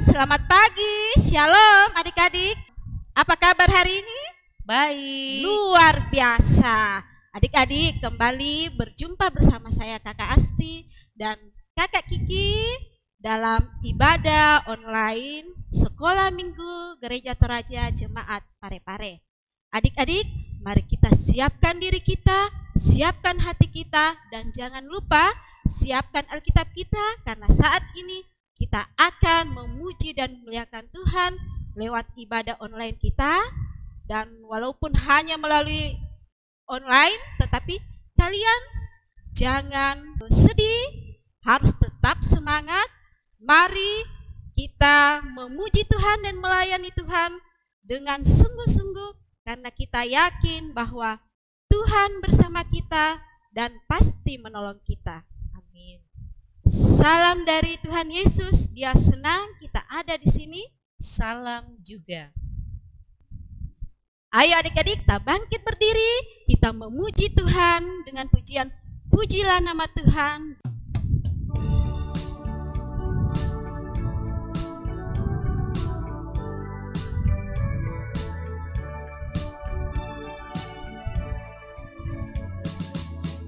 Selamat pagi, shalom adik-adik. Apa kabar hari ini? Baik. Luar biasa. Adik-adik kembali berjumpa bersama saya Kakak Asti dan Kakak Kiki dalam ibadah online Sekolah Minggu Gereja Toraja Jemaat Parepare. Adik-adik, mari kita siapkan diri kita, siapkan hati kita, dan jangan lupa siapkan Alkitab kita karena saat ini kita akan memuji dan memuliakan Tuhan lewat ibadah online kita. Dan walaupun hanya melalui online, tetapi kalian jangan sedih, harus tetap semangat. Mari kita memuji Tuhan dan melayani Tuhan dengan sungguh-sungguh, karena kita yakin bahwa Tuhan bersama kita dan pasti menolong kita. Amin. Salam dari Tuhan Yesus, Dia senang kita ada di sini. Salam juga. Ayo adik-adik, kita bangkit berdiri, kita memuji Tuhan dengan pujian Pujilah Nama Tuhan.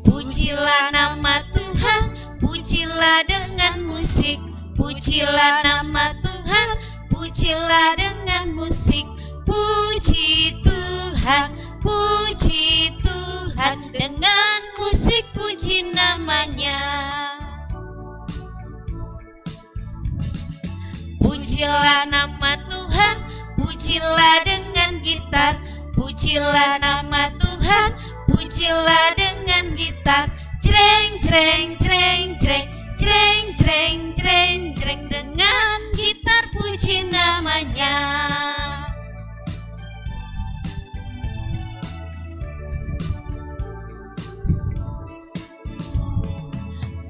Pujilah nama Tuhan, pujilah dengan musik. Pujilah nama Tuhan, pujilah dengan musik. Puji Tuhan dengan musik, puji namanya. Pujilah nama Tuhan, pujilah dengan gitar. Pujilah nama Tuhan, pujilah dengan gitar. Jreng jreng jreng jreng jreng jreng jreng jreng, dengan gitar puji namanya.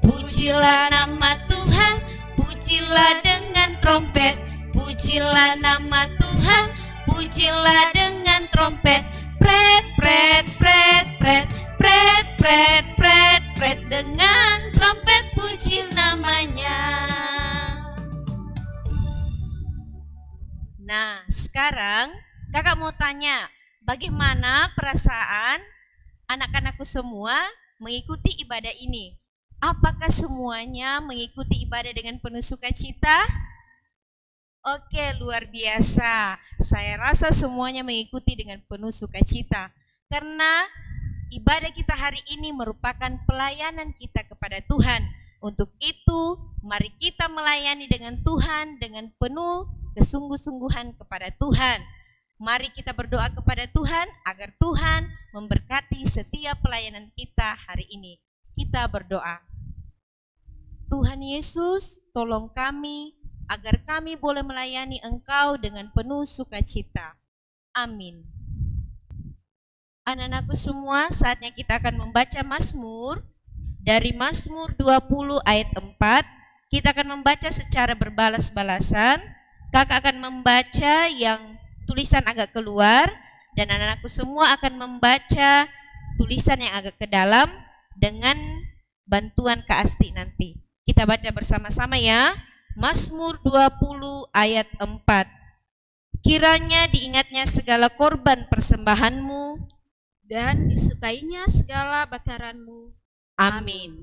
Pujilah nama Tuhan, pujilah dengan trompet. Pujilah nama Tuhan, pujilah dengan trompet. Pret pret pret pret pret pret pret pret, dengan trompet puji namanya. Nah, sekarang kakak mau tanya, bagaimana perasaan anak-anakku semua mengikuti ibadah ini? Apakah semuanya mengikuti ibadah dengan penuh sukacita? Oke, luar biasa. Saya rasa semuanya mengikuti dengan penuh sukacita. Karena ibadah kita hari ini merupakan pelayanan kita kepada Tuhan. Untuk itu, mari kita melayani dengan Tuhan dengan penuh kesungguh-sungguhan kepada Tuhan. Mari kita berdoa kepada Tuhan agar Tuhan memberkati setiap pelayanan kita hari ini. Kita berdoa. Tuhan Yesus, tolong kami agar kami boleh melayani Engkau dengan penuh sukacita. Amin. Anak-anakku semua, saatnya kita akan membaca Mazmur. Dari Mazmur 20 ayat 4, kita akan membaca secara berbalas-balasan. Kakak akan membaca yang tulisan agak keluar, dan anak-anakku semua akan membaca tulisan yang agak ke dalam dengan bantuan Kak Asti nanti. Kita baca bersama-sama ya. Mazmur 20 ayat 4. Kiranya diingatnya segala korban persembahanmu Dan disukainya segala bakaranmu. Amin.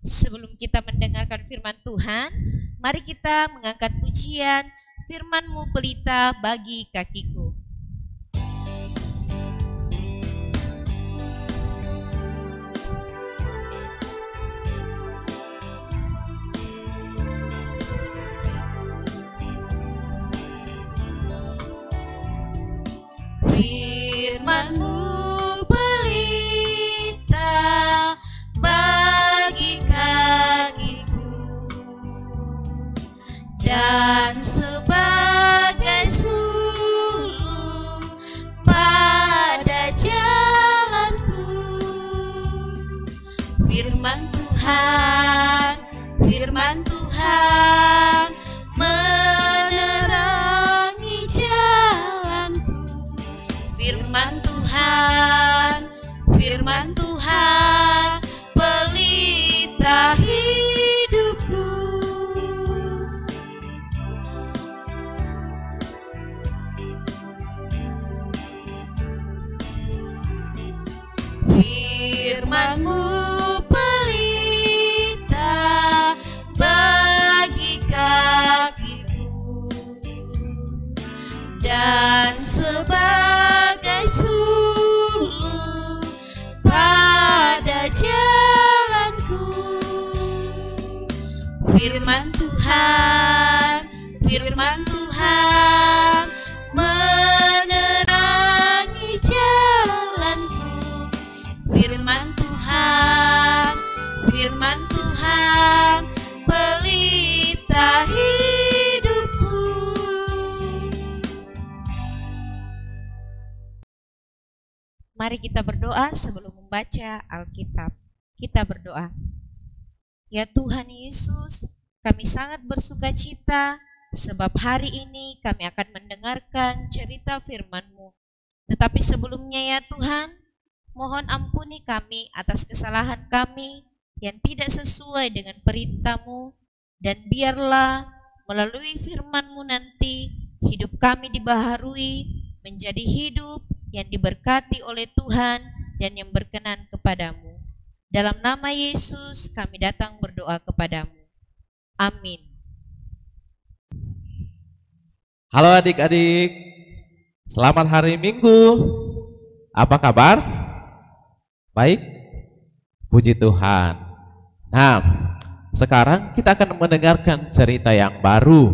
Sebelum kita mendengarkan firman Tuhan, mari kita mengangkat pujian firman-Mu pelita bagi kakiku. Firman-Mu pelita bagi kakiku dan sebagai sulung pada jalanku. Firman Tuhan menerangi jalanku. Firman Tuhan pelita hidupku. Firman-Mu pelita bagi kakiku dan sebagai sulur pada jalanku. Firman Tuhan menerangi jalanku. Firman Tuhan pelita hidupku. Mari kita berdoa sebelum membaca Alkitab. Kita berdoa. Ya Tuhan Yesus, kami sangat bersuka cita sebab hari ini kami akan mendengarkan cerita firman-Mu. Tetapi sebelumnya ya Tuhan, mohon ampuni kami atas kesalahan kami yang tidak sesuai dengan perintah-Mu, dan biarlah melalui firman-Mu nanti hidup kami dibaharui menjadi hidup yang diberkati oleh Tuhan dan yang berkenan kepadamu. Dalam nama Yesus kami datang berdoa kepadamu. Amin. Halo adik-adik, selamat hari Minggu. Apa kabar? Baik? Puji Tuhan. Nah, sekarang kita akan mendengarkan cerita yang baru.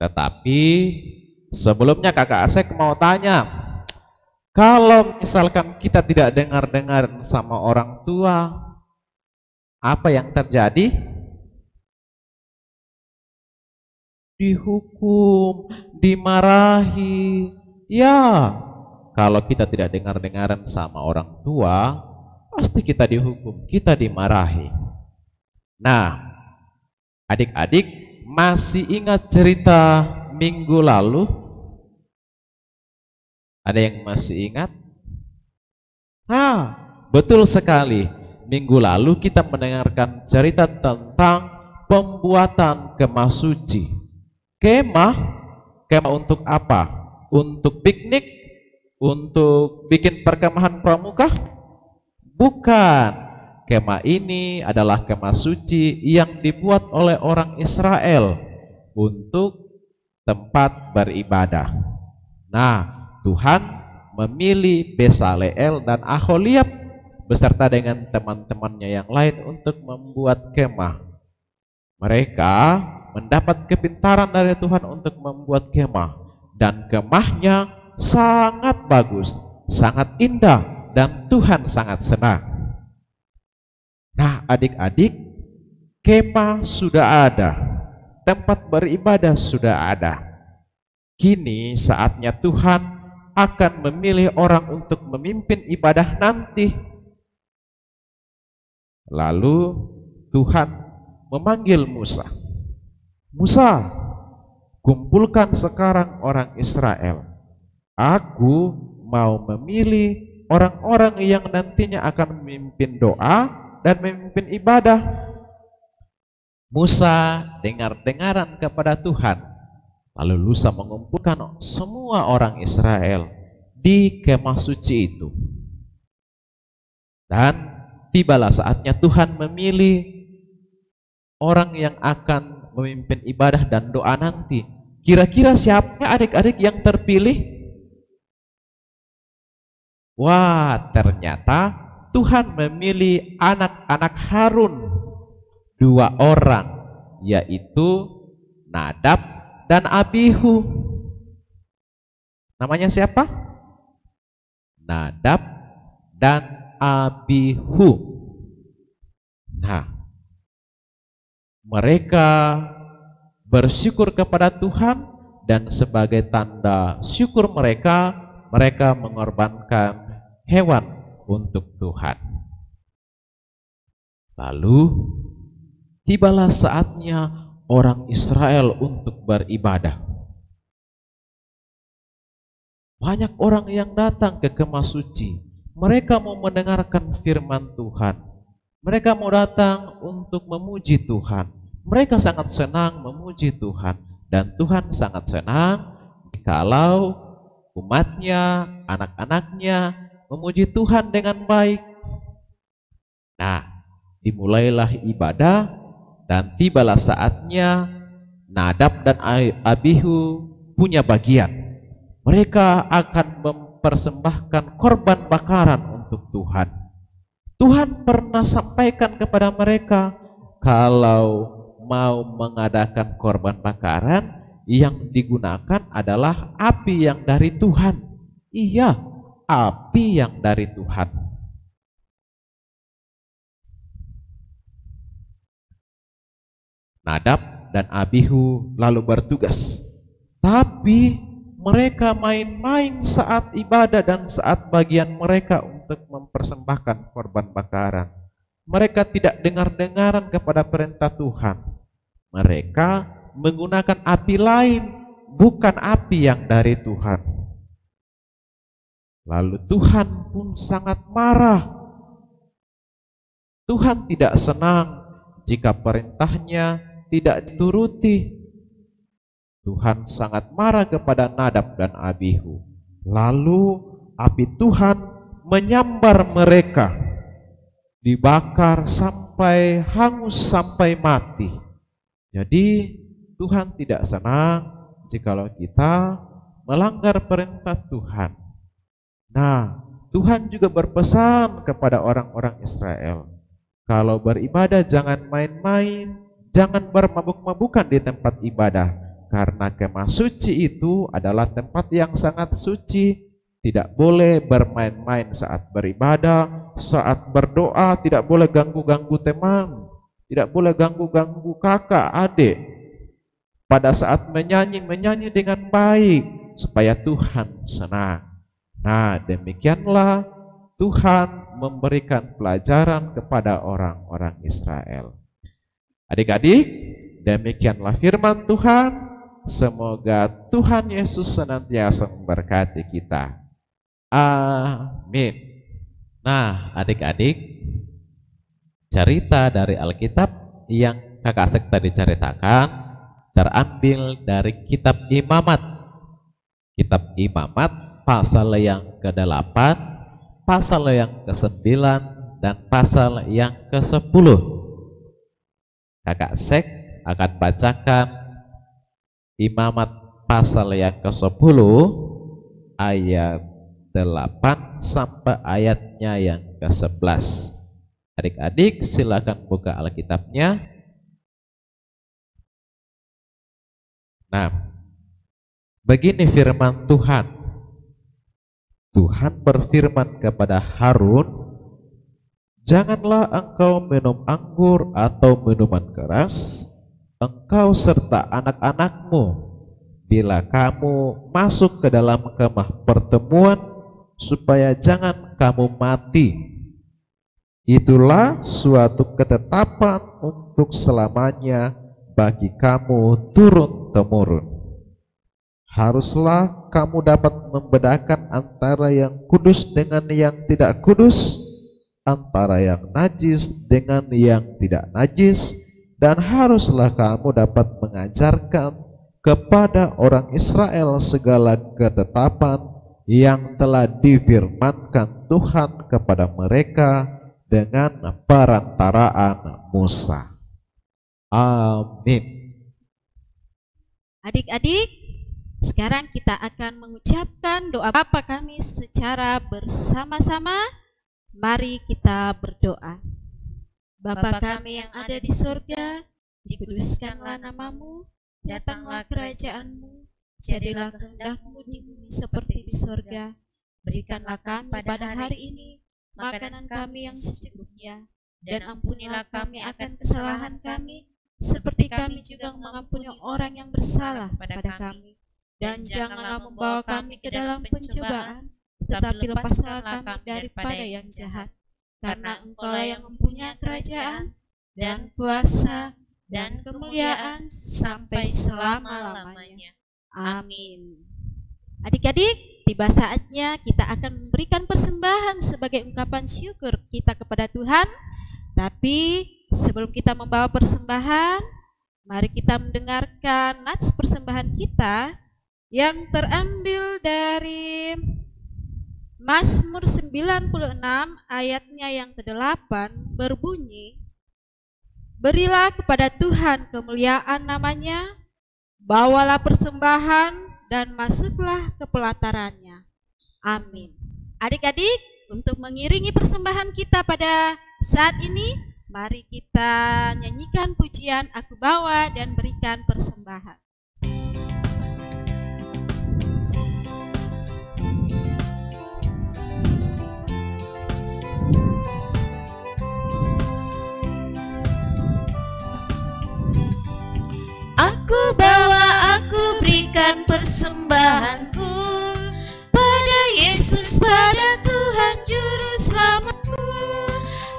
Tetapi sebelumnya Kakak Asek mau tanya, kalau misalkan kita tidak dengar-dengar sama orang tua, apa yang terjadi? Dihukum, dimarahi. Ya, kalau kita tidak dengar-dengaran sama orang tua, pasti kita dihukum, kita dimarahi. Nah, adik-adik masih ingat cerita minggu lalu? Ada yang masih ingat? Betul sekali. Minggu lalu kita mendengarkan cerita tentang pembuatan kemah suci. Kemah untuk apa? Untuk piknik? Untuk bikin perkemahan pramuka? Bukan. Kemah ini adalah kemah suci yang dibuat oleh orang Israel untuk tempat beribadah. Nah, Tuhan memilih Besaleel dan Aholiab beserta dengan teman-temannya yang lain untuk membuat kemah. Mereka mendapat kepintaran dari Tuhan untuk membuat kemah, dan kemahnya sangat bagus, sangat indah, dan Tuhan sangat senang. Nah, adik-adik, kemah sudah ada, tempat beribadah sudah ada. Kini saatnya Tuhan akan memilih orang untuk memimpin ibadah nanti. Lalu Tuhan memanggil Musa. Musa, kumpulkan sekarang orang Israel. Aku mau memilih orang-orang yang nantinya akan memimpin doa dan memimpin ibadah. Musa dengar-dengaran kepada Tuhan. Lalu Musa mengumpulkan semua orang Israel di kemah suci itu. Dan tibalah saatnya Tuhan memilih orang yang akan memimpin ibadah dan doa nanti. Kira-kira siapa adik-adik yang terpilih? Wah, ternyata Tuhan memilih anak-anak Harun, 2 orang, yaitu Nadab dan Abihu. Namanya siapa? Nadab dan Abihu. Nah, mereka bersyukur kepada Tuhan, dan sebagai tanda syukur mereka mengorbankan hewan untuk Tuhan. Lalu tibalah saatnya orang Israel untuk beribadah. Banyak orang yang datang ke kemah suci. Mereka mau mendengarkan firman Tuhan. Mereka mau datang untuk memuji Tuhan. Mereka sangat senang memuji Tuhan, dan Tuhan sangat senang kalau umatnya, anak-anaknya memuji Tuhan dengan baik. Nah, dimulailah ibadah dan tibalah saatnya Nadab dan Abihu punya bagian. Mereka akan mempersembahkan korban bakaran untuk Tuhan. Tuhan pernah sampaikan kepada mereka, kalau mau mengadakan korban bakaran, yang digunakan adalah api yang dari Tuhan. Iya, api yang dari Tuhan. Nadab dan Abihu lalu bertugas, tapi mereka main-main saat ibadah dan saat bagian mereka untuk mempersembahkan korban bakaran. Mereka tidak dengar-dengaran kepada perintah Tuhan. Mereka menggunakan api lain, bukan api yang dari Tuhan. Lalu Tuhan pun sangat marah. Tuhan tidak senang jika perintahnya tidak dituruti. Tuhan sangat marah kepada Nadab dan Abihu. Lalu api Tuhan menyambar mereka, dibakar sampai hangus sampai mati. Jadi Tuhan tidak senang jikalau kita melanggar perintah Tuhan. Nah, Tuhan juga berpesan kepada orang-orang Israel, kalau beribadah jangan main-main, jangan bermabuk-mabukan di tempat ibadah, karena kemah suci itu adalah tempat yang sangat suci. Tidak boleh bermain-main saat beribadah, saat berdoa, tidak boleh ganggu-ganggu teman, tidak boleh ganggu-ganggu kakak, adik. Pada saat menyanyi dengan baik supaya Tuhan senang. Nah, demikianlah Tuhan memberikan pelajaran kepada orang-orang Israel. Adik-adik, demikianlah firman Tuhan. Semoga Tuhan Yesus senantiasa memberkati kita. Amin. Nah, adik-adik, cerita dari Alkitab yang kakak Asek tadi ceritakan terambil dari kitab Imamat. Kitab Imamat pasal yang ke-8, pasal yang ke-9, dan pasal yang ke-10. Kakak Sek akan bacakan Imamat pasal yang ke-10 ayat 8 sampai ayatnya yang ke-11. Adik-adik silakan buka Alkitabnya. Nah, begini firman Tuhan. Tuhan berfirman kepada Harun, janganlah engkau minum anggur atau minuman keras, engkau serta anak-anakmu, bila kamu masuk ke dalam kemah pertemuan, supaya jangan kamu mati. Itulah suatu ketetapan untuk selamanya bagi kamu turun-temurun. Haruslah kamu dapat membedakan antara yang kudus dengan yang tidak kudus, antara yang najis dengan yang tidak najis, dan haruslah kamu dapat mengajarkan kepada orang Israel segala ketetapan yang telah difirmankan Tuhan kepada mereka dengan perantaraan Musa. Amin. Adik-adik, sekarang kita akan mengucapkan doa Bapa kami secara bersama-sama. Mari kita berdoa. Bapa kami yang ada di surga, dikuduskanlah namamu, datanglah kerajaanmu, jadilah kehendak-Mu di bumi seperti di surga. Berikanlah kami pada hari ini makanan kami yang secukupnya, dan ampunilah kami akan kesalahan kami, seperti kami juga mengampuni orang yang bersalah pada kami. Dan janganlah membawa kami ke dalam pencobaan, tetapi lepaskanlah kami daripada yang jahat. Karena Engkaulah yang mempunyai kerajaan, dan kuasa, dan kemuliaan sampai selama-lamanya. Amin. Adik-adik, tiba saatnya kita akan memberikan persembahan sebagai ungkapan syukur kita kepada Tuhan. Tapi sebelum kita membawa persembahan, mari kita mendengarkan nats persembahan kita yang terambil dari Mazmur 96 ayatnya yang ke-8 berbunyi, berilah kepada Tuhan kemuliaan namanya, bawalah persembahan dan masuklah ke pelatarannya. Amin. Adik-adik, untuk mengiringi persembahan kita pada saat ini, mari kita nyanyikan pujian Aku Bawa dan Berikan Persembahan. Aku bawa, aku berikan persembahanku pada Yesus, pada Tuhan Juru Selamatku.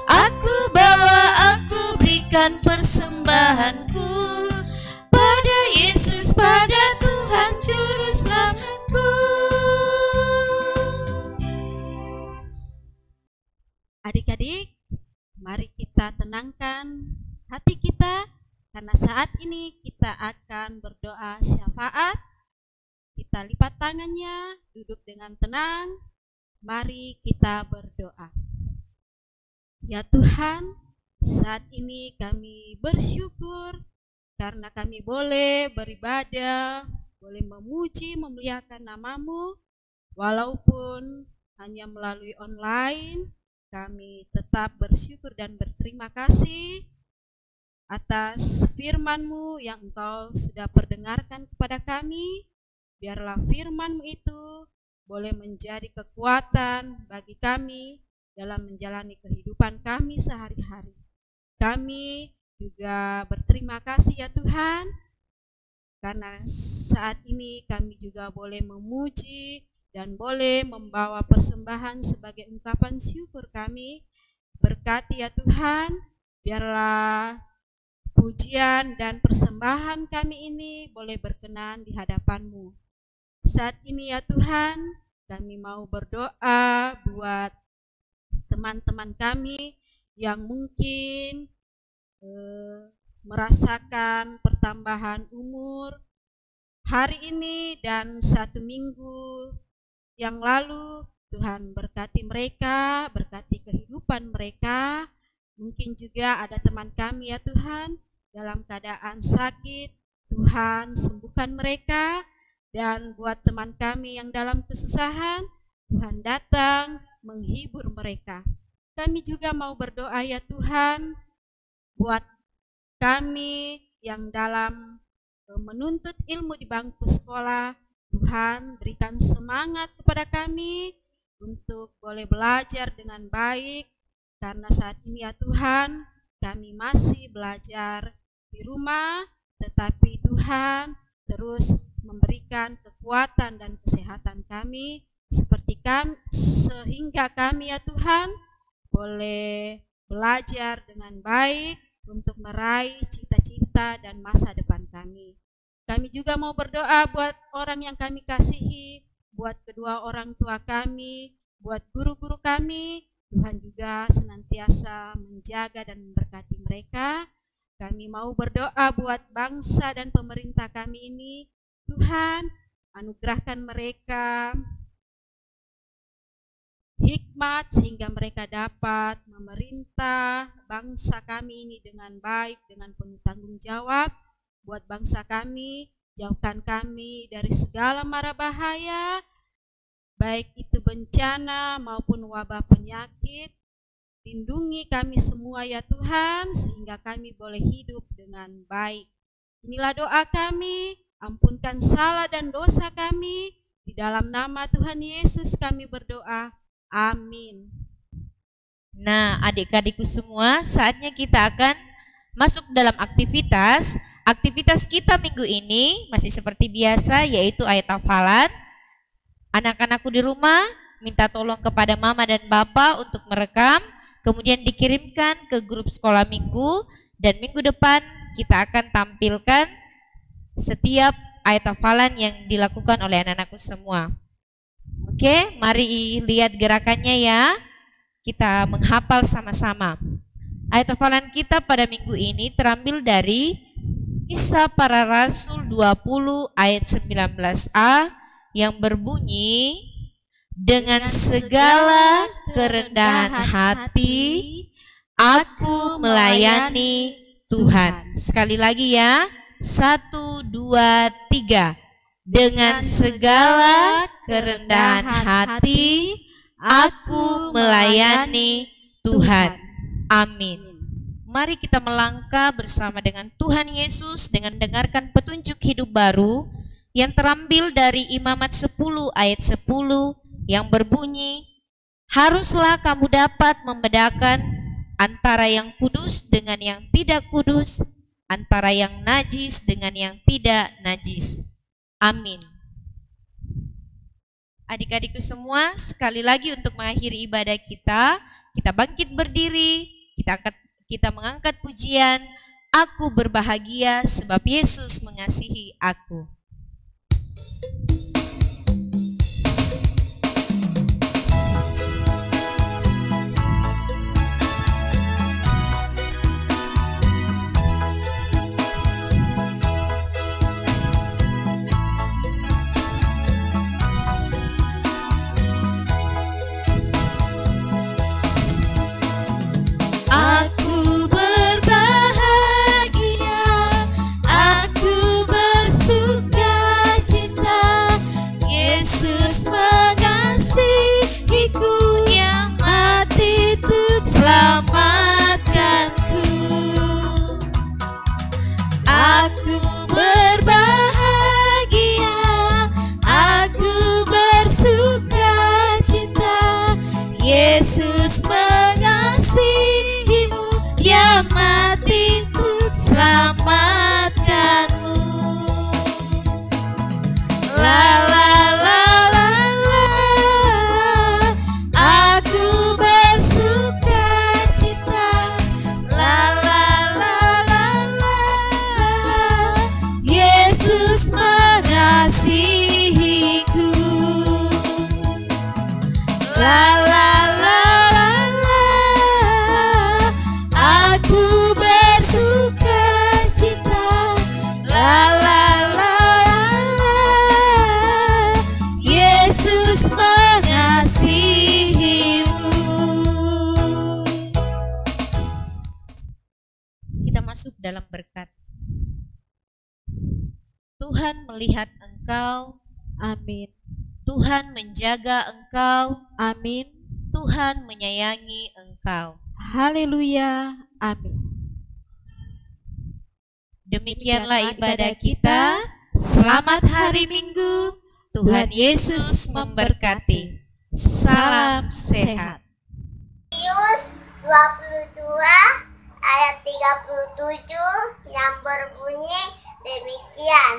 Aku bawa, aku berikan persembahanku pada Yesus, pada Tuhan Juru Selamatku. Adik-adik, mari kita tenangkan hati kita, karena saat ini kita akan berdoa syafaat. Kita lipat tangannya, duduk dengan tenang. Mari kita berdoa. Ya Tuhan, saat ini kami bersyukur karena kami boleh beribadah, boleh memuji, memuliakan nama-Mu. Walaupun hanya melalui online, kami tetap bersyukur dan berterima kasih atas firman-Mu yang Engkau sudah perdengarkan kepada kami. Biarlah firman-Mu itu boleh menjadi kekuatan bagi kami dalam menjalani kehidupan kami sehari-hari. Kami juga berterima kasih ya Tuhan, karena saat ini kami juga boleh memuji dan boleh membawa persembahan sebagai ungkapan syukur kami. Berkati ya Tuhan, biarlah pujian dan persembahan kami ini boleh berkenan di hadapan-Mu. Saat ini ya Tuhan, kami mau berdoa buat teman-teman kami yang mungkin merasakan pertambahan umur hari ini dan 1 minggu yang lalu. Tuhan berkati mereka, berkati kehidupan mereka. Mungkin juga ada teman kami ya Tuhan dalam keadaan sakit, Tuhan sembuhkan mereka. Dan buat teman kami yang dalam kesusahan, Tuhan datang menghibur mereka. Kami juga mau berdoa ya Tuhan buat kami yang dalam menuntut ilmu di bangku sekolah. Tuhan berikan semangat kepada kami untuk boleh belajar dengan baik. Karena saat ini ya Tuhan, kami masih belajar di rumah, tetapi Tuhan terus memberikan kekuatan dan kesehatan kami, sehingga kami ya Tuhan boleh belajar dengan baik untuk meraih cita-cita dan masa depan kami. Kami juga mau berdoa buat orang yang kami kasihi, buat kedua orang tua kami, buat guru-guru kami. Tuhan juga senantiasa menjaga dan memberkati mereka. Kami mau berdoa buat bangsa dan pemerintah kami ini. Tuhan, anugerahkan mereka hikmat sehingga mereka dapat memerintah bangsa kami ini dengan baik, dengan penuh tanggung jawab. Buat bangsa kami, jauhkan kami dari segala mara bahaya, baik itu bencana maupun wabah penyakit. Lindungi kami semua ya Tuhan, sehingga kami boleh hidup dengan baik. Inilah doa kami, ampunkan salah dan dosa kami. Di dalam nama Tuhan Yesus kami berdoa. Amin. Nah, adik-adikku semua, saatnya kita akan masuk dalam aktivitas. Aktivitas kita minggu ini masih seperti biasa, yaitu ayat hafalan. Anak-anakku di rumah minta tolong kepada mama dan papa untuk merekam, kemudian dikirimkan ke grup sekolah minggu, dan minggu depan kita akan tampilkan setiap ayat hafalan yang dilakukan oleh anak-anakku semua. Oke, mari lihat gerakannya ya. Kita menghafal sama-sama. Ayat hafalan kita pada minggu ini terambil dari Kisah Para Rasul 20 ayat 19a yang berbunyi, Dengan segala kerendahan hati, aku melayani Tuhan. Sekali lagi ya. 1, 2, 3. Dengan segala kerendahan hati, aku melayani Tuhan. Amin. Mari kita melangkah bersama dengan Tuhan Yesus dengan dengarkan petunjuk hidup baru yang terambil dari Imamat 10 ayat 10 yang berbunyi, haruslah kamu dapat membedakan antara yang kudus dengan yang tidak kudus, antara yang najis dengan yang tidak najis. Amin. Adik-adikku semua, sekali lagi untuk mengakhiri ibadah kita bangkit berdiri, kita mengangkat pujian, aku berbahagia sebab Yesus mengasihi aku. Yesus mengasihimu, Dia mati untuk selamatkanmu. La la la la la, aku bersuka cita. La la la la la, Yesus mengasihiku. La la masuk dalam berkat. Tuhan melihat engkau, amin. Tuhan menjaga engkau, amin. Tuhan menyayangi engkau, haleluya, amin. Demikianlah ibadah kita. Selamat hari Minggu. Tuhan Yesus memberkati. Salam sehat. Matius 22 ayat 37 yang berbunyi demikian,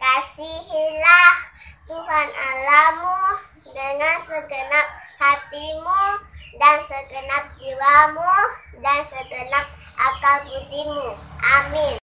kasihilah Tuhan Allahmu dengan segenap hatimu dan segenap jiwamu dan segenap akal budimu. Amin.